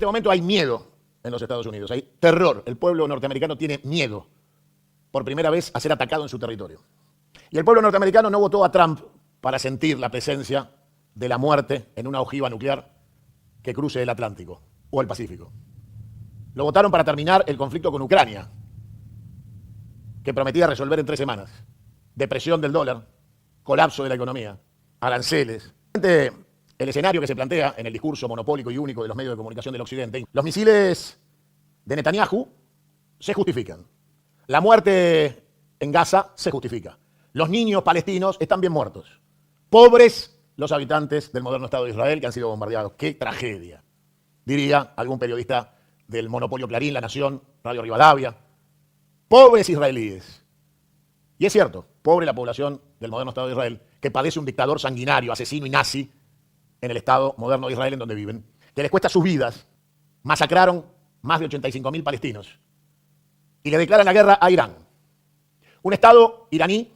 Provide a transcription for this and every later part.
este momento hay miedo en los Estados Unidos, hay terror. El pueblo norteamericano tiene miedo por primera vez a ser atacado en su territorio. Y el pueblo norteamericano no votó a Trump para sentir la presencia de la muerte en una ojiva nuclear que cruce el Atlántico o el Pacífico. Lo votaron para terminar el conflicto con Ucrania, que prometía resolver en 3 semanas. Depresión del dólar, colapso de la economía, aranceles. El escenario que se plantea en el discurso monopólico y único de los medios de comunicación del Occidente, los misiles de Netanyahu se justifican. La muerte en Gaza se justifica. Los niños palestinos están bien muertos. Pobres los habitantes del moderno Estado de Israel que han sido bombardeados. ¡Qué tragedia! Diría algún periodista del monopolio Clarín, La Nación, Radio Rivadavia. Pobres israelíes. Y es cierto, pobre la población del moderno Estado de Israel, que padece un dictador sanguinario, asesino y nazi en el Estado moderno de Israel en donde viven, que les cuesta sus vidas. Masacraron más de 85.000 palestinos y le declaran la guerra a Irán. Un Estado iraní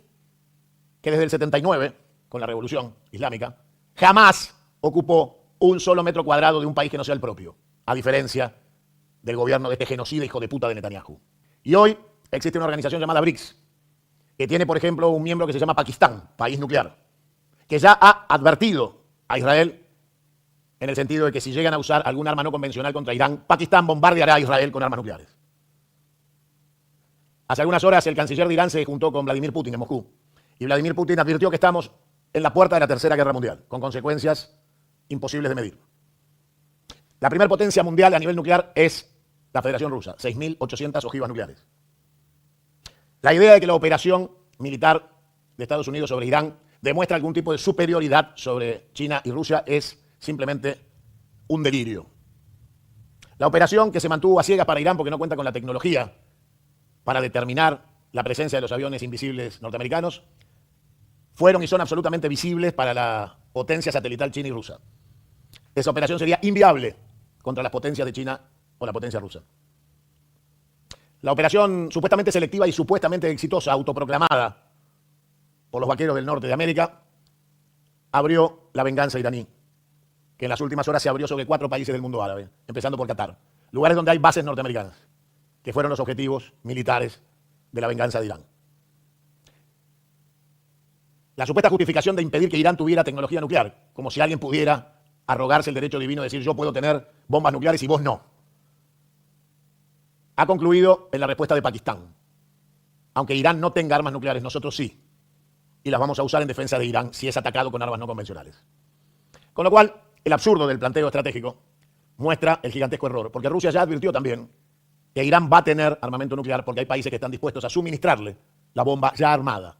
que desde el 79, con la Revolución Islámica, jamás ocupó un solo metro cuadrado de un país que no sea el propio, a diferencia del gobierno de este genocida hijo de puta de Netanyahu. Y hoy existe una organización llamada BRICS, que tiene, por ejemplo, un miembro que se llama Pakistán, país nuclear, que ya ha advertido a Israel en el sentido de que si llegan a usar algún arma no convencional contra Irán, Pakistán bombardeará a Israel con armas nucleares. Hace algunas horas el canciller de Irán se juntó con Vladimir Putin en Moscú y Vladimir Putin advirtió que estamos en la puerta de la Tercera Guerra Mundial, con consecuencias imposibles de medir. La primera potencia mundial a nivel nuclear es la Federación Rusa, 6.800 ojivas nucleares. La idea de que la operación militar de Estados Unidos sobre Irán demuestra algún tipo de superioridad sobre China y Rusia es simplemente un delirio. La operación que se mantuvo a ciegas para Irán porque no cuenta con la tecnología para determinar la presencia de los aviones invisibles norteamericanos fueron y son absolutamente visibles para la potencia satelital china y rusa. Esa operación sería inviable contra las potencias de China o la potencia rusa. La operación supuestamente selectiva y supuestamente exitosa, autoproclamada por los vaqueros del norte de América, abrió la venganza iraní, que en las últimas horas se abrió sobre 4 países del mundo árabe, empezando por Qatar, lugares donde hay bases norteamericanas, que fueron los objetivos militares de la venganza de Irán. La supuesta justificación de impedir que Irán tuviera tecnología nuclear, como si alguien pudiera arrogarse el derecho divino de decir yo puedo tener bombas nucleares y vos no, ha concluido en la respuesta de Pakistán. Aunque Irán no tenga armas nucleares, nosotros sí, y las vamos a usar en defensa de Irán si es atacado con armas no convencionales. Con lo cual, el absurdo del planteo estratégico muestra el gigantesco error, porque Rusia ya advirtió también que Irán va a tener armamento nuclear porque hay países que están dispuestos a suministrarle la bomba ya armada.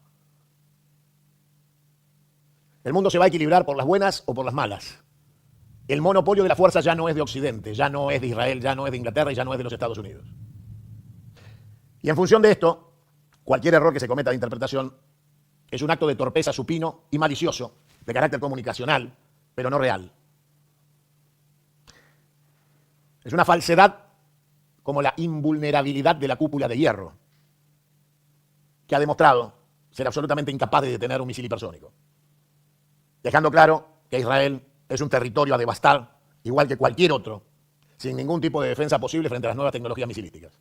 El mundo se va a equilibrar por las buenas o por las malas. El monopolio de la fuerza ya no es de Occidente, ya no es de Israel, ya no es de Inglaterra y ya no es de los Estados Unidos. Y en función de esto, cualquier error que se cometa de interpretación es un acto de torpeza supino y malicioso, de carácter comunicacional, pero no real. Es una falsedad como la invulnerabilidad de la cúpula de hierro, que ha demostrado ser absolutamente incapaz de detener un misil hipersónico, dejando claro que Israel es un territorio a devastar, igual que cualquier otro, sin ningún tipo de defensa posible frente a las nuevas tecnologías misilísticas.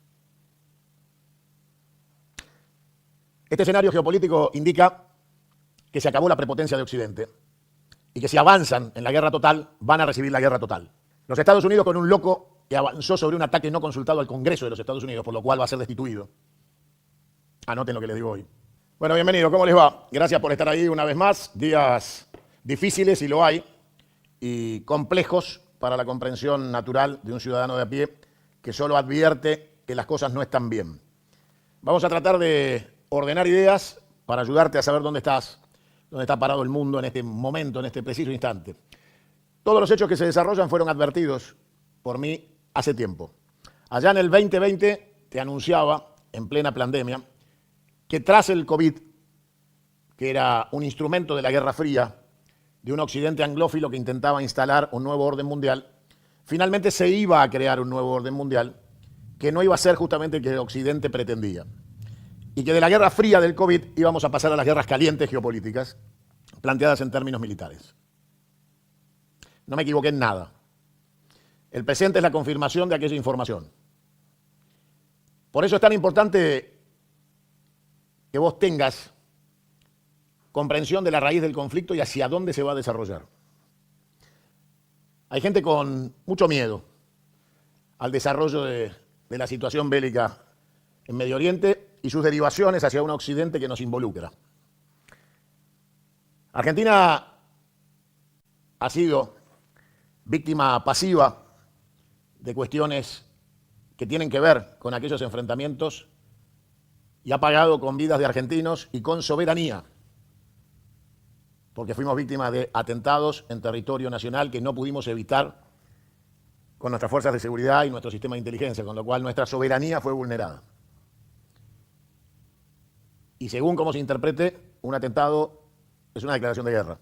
Este escenario geopolítico indica que se acabó la prepotencia de Occidente y que si avanzan en la guerra total, van a recibir la guerra total. Los Estados Unidos con un loco que avanzó sobre un ataque no consultado al Congreso de los Estados Unidos, por lo cual va a ser destituido. Anoten lo que les digo hoy. Bueno, bienvenido, ¿cómo les va? Gracias por estar ahí una vez más. Días difíciles, y lo hay, y complejos para la comprensión natural de un ciudadano de a pie que solo advierte que las cosas no están bien. Vamos a tratar de ordenar ideas para ayudarte a saber dónde estás, dónde está parado el mundo en este momento, en este preciso instante. Todos los hechos que se desarrollan fueron advertidos por mí hace tiempo. Allá en el 2020 te anunciaba, en plena pandemia, que tras el COVID, que era un instrumento de la Guerra Fría, de un occidente anglófilo que intentaba instalar un nuevo orden mundial, finalmente se iba a crear un nuevo orden mundial que no iba a ser justamente el que el occidente pretendía. Y que de la Guerra Fría del COVID íbamos a pasar a las guerras calientes geopolíticas, planteadas en términos militares. No me equivoqué en nada. El presente es la confirmación de aquella información. Por eso es tan importante que vos tengas comprensión de la raíz del conflicto y hacia dónde se va a desarrollar. Hay gente con mucho miedo al desarrollo de la situación bélica en Medio Oriente y sus derivaciones hacia un occidente que nos involucra. Argentina ha sido víctima pasiva de cuestiones que tienen que ver con aquellos enfrentamientos y ha pagado con vidas de argentinos y con soberanía, porque fuimos víctimas de atentados en territorio nacional que no pudimos evitar con nuestras fuerzas de seguridad y nuestro sistema de inteligencia, con lo cual nuestra soberanía fue vulnerada. Y según cómo se interprete, un atentado es una declaración de guerra.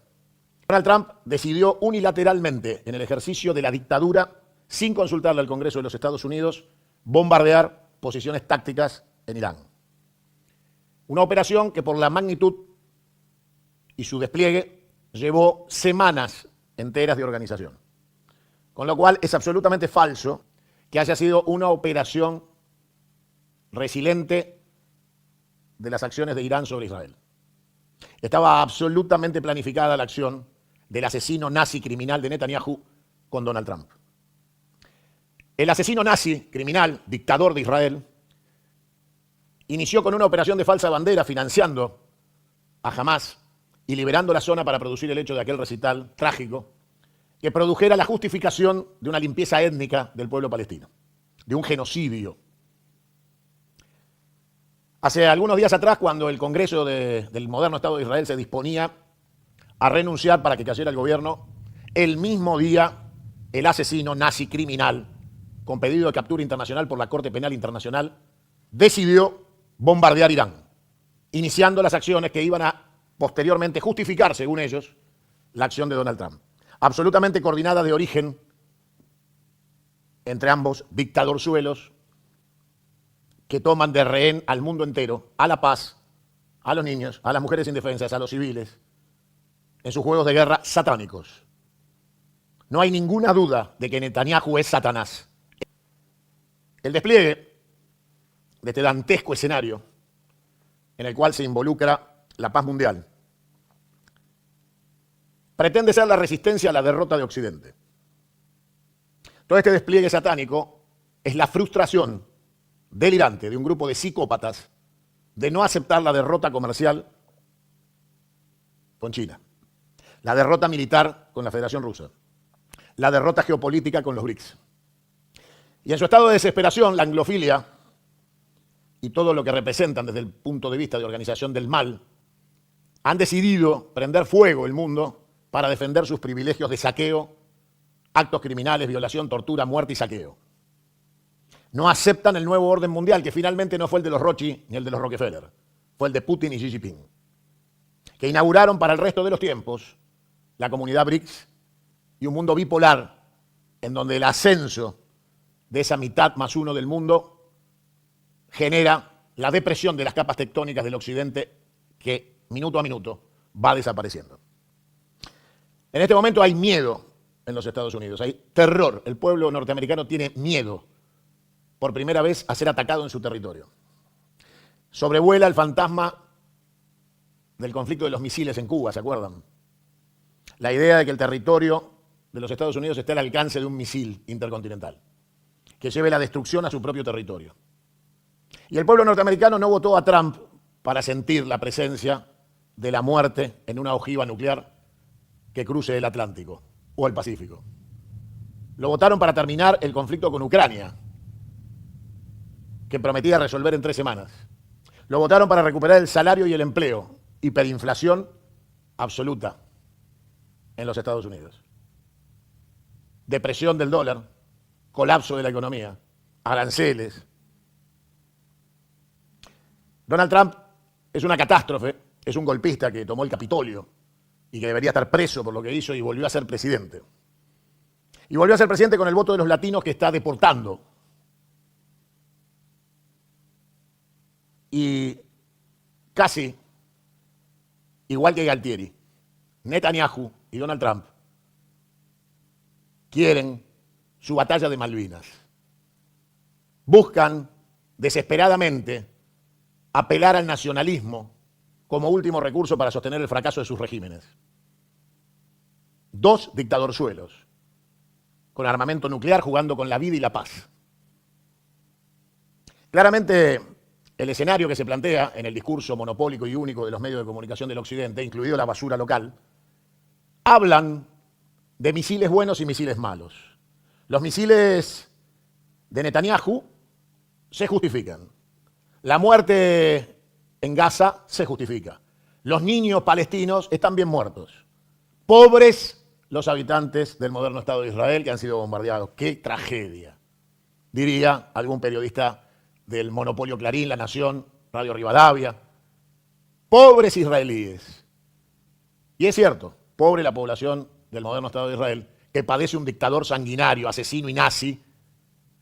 Donald Trump decidió unilateralmente, en el ejercicio de la dictadura, sin consultarle al Congreso de los Estados Unidos, bombardear posiciones tácticas en Irán. Una operación que por la magnitud y su despliegue llevó semanas enteras de organización. Con lo cual es absolutamente falso que haya sido una operación resiliente de las acciones de Irán sobre Israel. Estaba absolutamente planificada la acción del asesino nazi criminal de Netanyahu con Donald Trump. El asesino nazi criminal, dictador de Israel, inició con una operación de falsa bandera financiando a Hamás y liberando la zona para producir el hecho de aquel recital trágico que produjera la justificación de una limpieza étnica del pueblo palestino, de un genocidio. Hace algunos días atrás, cuando el Congreso del moderno Estado de Israel se disponía a renunciar para que cayera el gobierno, el mismo día el asesino nazi criminal, con pedido de captura internacional por la Corte Penal Internacional, decidió bombardear Irán, iniciando las acciones que iban a posteriormente justificar, según ellos, la acción de Donald Trump. Absolutamente coordinada de origen entre ambos dictadorzuelos que toman de rehén al mundo entero, a la paz, a los niños, a las mujeres indefensas, a los civiles, en sus juegos de guerra satánicos. No hay ninguna duda de que Netanyahu es Satanás. El despliegue de este dantesco escenario en el cual se involucra la paz mundial pretende ser la resistencia a la derrota de Occidente. Todo este despliegue satánico es la frustración delirante de un grupo de psicópatas de no aceptar la derrota comercial con China, la derrota militar con la Federación Rusa, la derrota geopolítica con los BRICS. Y en su estado de desesperación, la anglofilia y todo lo que representan desde el punto de vista de organización del mal han decidido prender fuego el mundo para defender sus privilegios de saqueo, actos criminales, violación, tortura, muerte y saqueo. No aceptan el nuevo orden mundial, que finalmente no fue el de los Rothschild ni el de los Rockefeller, fue el de Putin y Xi Jinping, que inauguraron para el resto de los tiempos la comunidad BRICS y un mundo bipolar en donde el ascenso de esa mitad más uno del mundo genera la depresión de las capas tectónicas del occidente que minuto a minuto va desapareciendo. En este momento hay miedo en los Estados Unidos, hay terror. El pueblo norteamericano tiene miedo por primera vez a ser atacado en su territorio. Sobrevuela el fantasma del conflicto de los misiles en Cuba, ¿se acuerdan? La idea de que el territorio de los Estados Unidos esté al alcance de un misil intercontinental, que lleve la destrucción a su propio territorio. Y el pueblo norteamericano no votó a Trump para sentir la presencia de la muerte en una ojiva nuclear que cruce el Atlántico o el Pacífico. Lo votaron para terminar el conflicto con Ucrania, que prometía resolver en 3 semanas. Lo votaron para recuperar el salario y el empleo. Hiperinflación absoluta en los Estados Unidos. Depresión del dólar, colapso de la economía, aranceles. Donald Trump es una catástrofe, es un golpista que tomó el Capitolio y que debería estar preso por lo que hizo y volvió a ser presidente. Y volvió a ser presidente con el voto de los latinos que está deportando. Y casi, igual que Galtieri, Netanyahu y Donald Trump quieren su batalla de Malvinas. Buscan desesperadamente apelar al nacionalismo como último recurso para sostener el fracaso de sus regímenes. Dos dictadorzuelos, con armamento nuclear, jugando con la vida y la paz. Claramente, el escenario que se plantea en el discurso monopólico y único de los medios de comunicación del Occidente, incluido la basura local, hablan de misiles buenos y misiles malos. Los misiles de Netanyahu se justifican. La muerte en Gaza se justifica. Los niños palestinos están bien muertos. Pobres los habitantes del moderno Estado de Israel que han sido bombardeados. ¡Qué tragedia! Diría algún periodista del monopolio Clarín, La Nación, Radio Rivadavia. Pobres israelíes. Y es cierto, pobre la población del moderno Estado de Israel, que padece un dictador sanguinario, asesino y nazi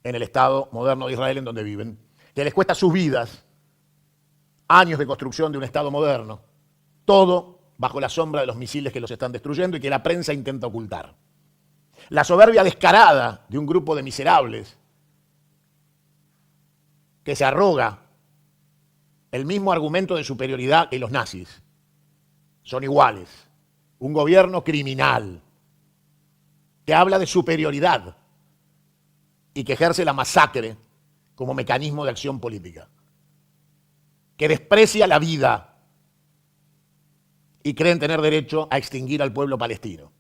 en el Estado moderno de Israel en donde viven, que les cuesta sus vidas, años de construcción de un Estado moderno, todo bajo la sombra de los misiles que los están destruyendo y que la prensa intenta ocultar. La soberbia descarada de un grupo de miserables que se arroga el mismo argumento de superioridad que los nazis. Son iguales. Un gobierno criminal que habla de superioridad y que ejerce la masacre como mecanismo de acción política, que desprecia la vida y creen tener derecho a extinguir al pueblo palestino.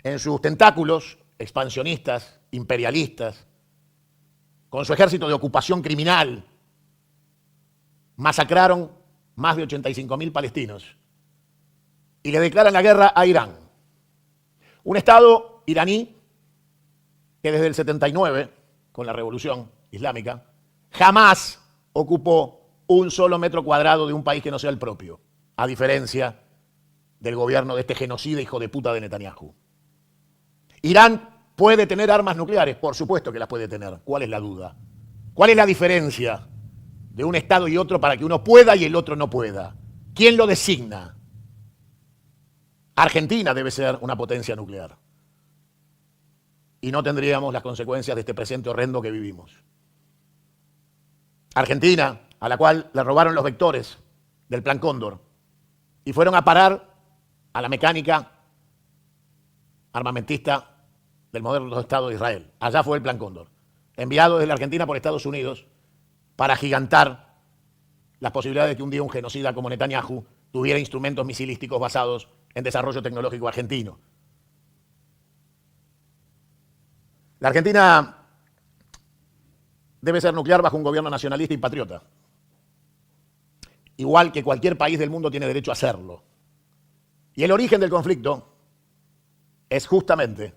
En sus tentáculos expansionistas, imperialistas, con su ejército de ocupación criminal, masacraron más de 85.000 palestinos y le declaran la guerra a Irán. Un Estado iraní que desde el 79, con la Revolución Islámica, jamás ocupó un solo metro cuadrado de un país que no sea el propio, a diferencia del gobierno de este genocida hijo de puta de Netanyahu. Irán puede tener armas nucleares, por supuesto que las puede tener. ¿Cuál es la duda? ¿Cuál es la diferencia de un Estado y otro para que uno pueda y el otro no pueda? ¿Quién lo designa? Argentina debe ser una potencia nuclear. Y no tendríamos las consecuencias de este presente horrendo que vivimos. Argentina, a la cual le robaron los vectores del Plan Cóndor y fueron a parar a la mecánica armamentista del moderno Estado de Israel. Allá fue el Plan Cóndor, enviado desde la Argentina por Estados Unidos para agigantar las posibilidades de que un día un genocida como Netanyahu tuviera instrumentos misilísticos basados en desarrollo tecnológico argentino. La Argentina debe ser nuclear bajo un gobierno nacionalista y patriota. Igual que cualquier país del mundo tiene derecho a hacerlo. Y el origen del conflicto es justamente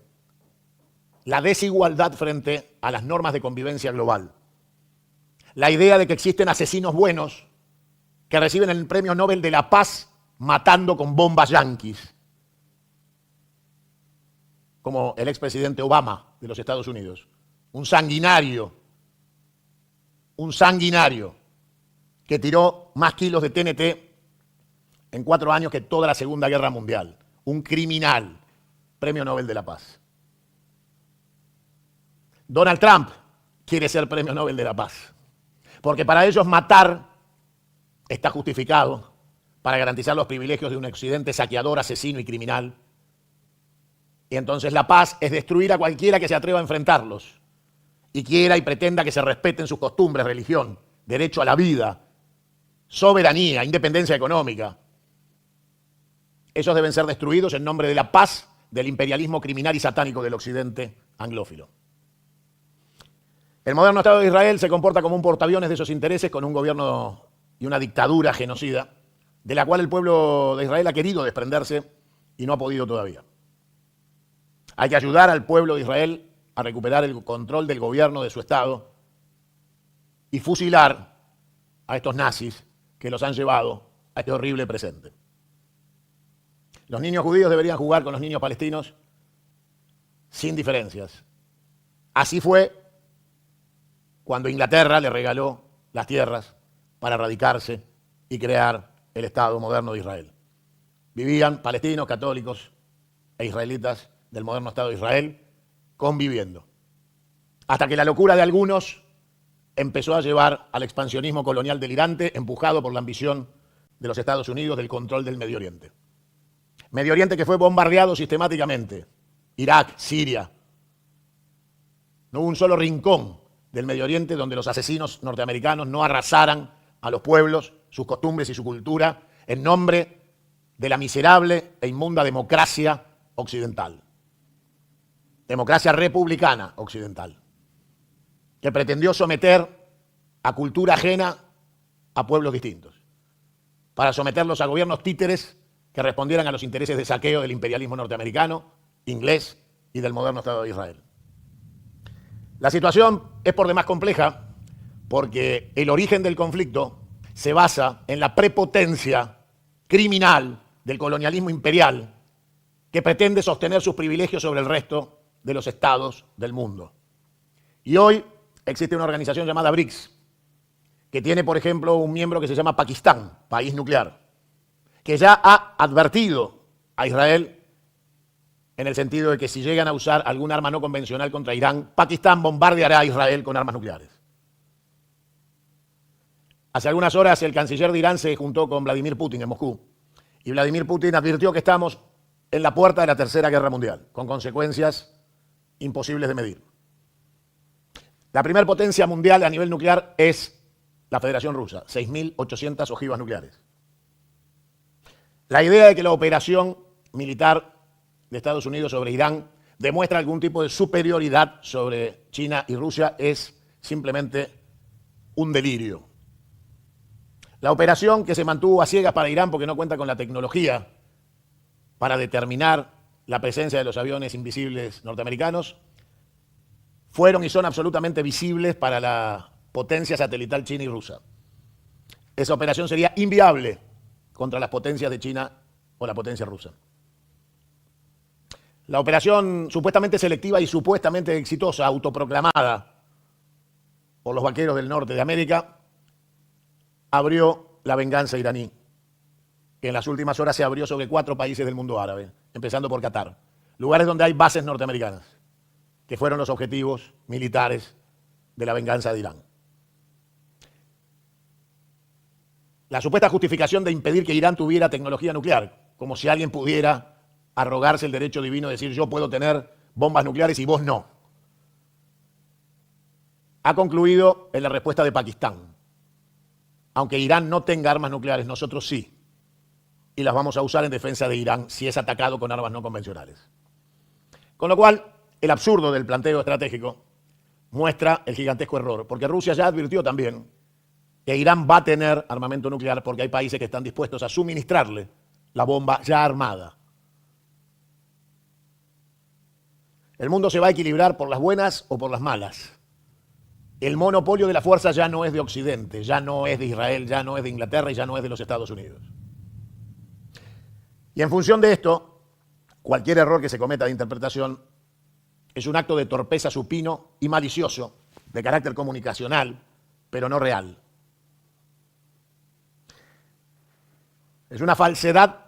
la desigualdad frente a las normas de convivencia global. La idea de que existen asesinos buenos que reciben el premio Nobel de la Paz matando con bombas yanquis, como el expresidente Obama de los Estados Unidos. Un sanguinario que tiró más kilos de TNT en 4 años que toda la Segunda Guerra Mundial. Un criminal, premio Nobel de la Paz. Donald Trump quiere ser premio Nobel de la Paz, porque para ellos matar está justificado para garantizar los privilegios de un occidente saqueador, asesino y criminal. Y entonces la paz es destruir a cualquiera que se atreva a enfrentarlos y quiera y pretenda que se respeten sus costumbres, religión, derecho a la vida, soberanía, independencia económica. Esos deben ser destruidos en nombre de la paz del imperialismo criminal y satánico del occidente anglófilo. El moderno Estado de Israel se comporta como un portaaviones de esos intereses, con un gobierno y una dictadura genocida, de la cual el pueblo de Israel ha querido desprenderse y no ha podido todavía. Hay que ayudar al pueblo de Israel a recuperar el control del gobierno de su Estado y fusilar a estos nazis que los han llevado a este horrible presente. Los niños judíos deberían jugar con los niños palestinos sin diferencias. Así fue cuando Inglaterra le regaló las tierras para radicarse y crear el Estado moderno de Israel. Vivían palestinos, católicos e israelitas del moderno Estado de Israel conviviendo. Hasta que la locura de algunos empezó a llevar al expansionismo colonial delirante, empujado por la ambición de los Estados Unidos del control del Medio Oriente. Medio Oriente que fue bombardeado sistemáticamente. Irak, Siria. No hubo un solo rincón del Medio Oriente donde los asesinos norteamericanos no arrasaran a los pueblos, sus costumbres y su cultura en nombre de la miserable e inmunda democracia occidental. Democracia republicana occidental, que pretendió someter a cultura ajena a pueblos distintos, para someterlos a gobiernos títeres que respondieran a los intereses de saqueo del imperialismo norteamericano, inglés y del moderno Estado de Israel. La situación es por demás compleja porque el origen del conflicto se basa en la prepotencia criminal del colonialismo imperial que pretende sostener sus privilegios sobre el resto de los estados del mundo. Y hoy existe una organización llamada BRICS, que tiene, por ejemplo, un miembro que se llama Pakistán, país nuclear, que ya ha advertido a Israel en el sentido de que si llegan a usar algún arma no convencional contra Irán, Pakistán bombardeará a Israel con armas nucleares. Hace algunas horas el canciller de Irán se juntó con Vladimir Putin en Moscú y Vladimir Putin advirtió que estamos en la puerta de la Tercera Guerra Mundial, con consecuencias imposibles de medir. La primera potencia mundial a nivel nuclear es la Federación Rusa, 6.800 ojivas nucleares. La idea de que la operación militar de Estados Unidos sobre Irán demuestra algún tipo de superioridad sobre China y Rusia es simplemente un delirio. La operación que se mantuvo a ciegas para Irán porque no cuenta con la tecnología para determinar la presencia de los aviones invisibles norteamericanos fueron y son absolutamente visibles para la potencia satelital china y rusa. Esa operación sería inviable contra las potencias de China o la potencia rusa. La operación supuestamente selectiva y supuestamente exitosa, autoproclamada por los vaqueros del norte de América, abrió la venganza iraní, que en las últimas horas se abrió sobre 4 países del mundo árabe, empezando por Qatar, lugares donde hay bases norteamericanas, que fueron los objetivos militares de la venganza de Irán. La supuesta justificación de impedir que Irán tuviera tecnología nuclear, como si alguien pudiera arrogarse el derecho divino de decir yo puedo tener bombas nucleares y vos no, ha concluido en la respuesta de Pakistán. Aunque Irán no tenga armas nucleares, nosotros sí, y las vamos a usar en defensa de Irán si es atacado con armas no convencionales. Con lo cual, el absurdo del planteo estratégico muestra el gigantesco error, porque Rusia ya advirtió también que Irán va a tener armamento nuclear porque hay países que están dispuestos a suministrarle la bomba ya armada. El mundo se va a equilibrar por las buenas o por las malas. El monopolio de la fuerza ya no es de Occidente, ya no es de Israel, ya no es de Inglaterra y ya no es de los Estados Unidos. Y en función de esto, cualquier error que se cometa de interpretación es un acto de torpeza supino y malicioso, de carácter comunicacional, pero no real. Es una falsedad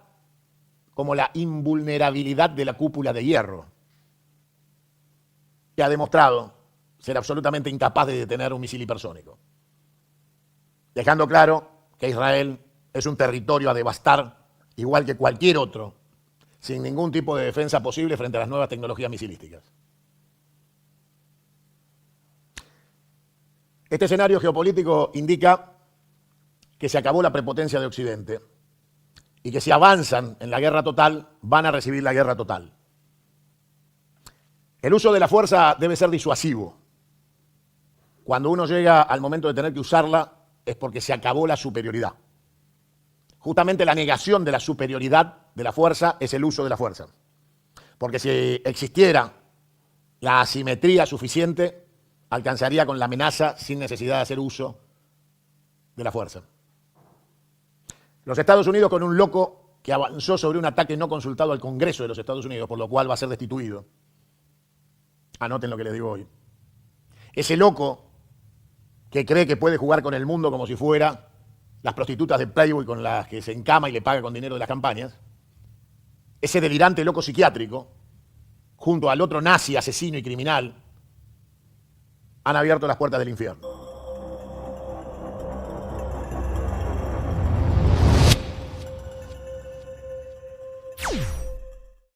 como la invulnerabilidad de la cúpula de hierro, que ha demostrado ser absolutamente incapaz de detener un misil hipersónico, dejando claro que Israel es un territorio a devastar igual que cualquier otro, sin ningún tipo de defensa posible frente a las nuevas tecnologías misilísticas. Este escenario geopolítico indica que se acabó la prepotencia de Occidente y que si avanzan en la guerra total, van a recibir la guerra total. El uso de la fuerza debe ser disuasivo. Cuando uno llega al momento de tener que usarla, es porque se acabó la superioridad. Justamente la negación de la superioridad de la fuerza es el uso de la fuerza. Porque si existiera la asimetría suficiente, alcanzaría con la amenaza sin necesidad de hacer uso de la fuerza. Los Estados Unidos, con un loco que avanzó sobre un ataque no consultado al Congreso de los Estados Unidos, por lo cual va a ser destituido. Anoten lo que les digo hoy. Ese loco que cree que puede jugar con el mundo como si fuera las prostitutas de Playboy con las que se encama y le paga con dinero de las campañas, ese delirante loco psiquiátrico junto al otro nazi, asesino y criminal, han abierto las puertas del infierno.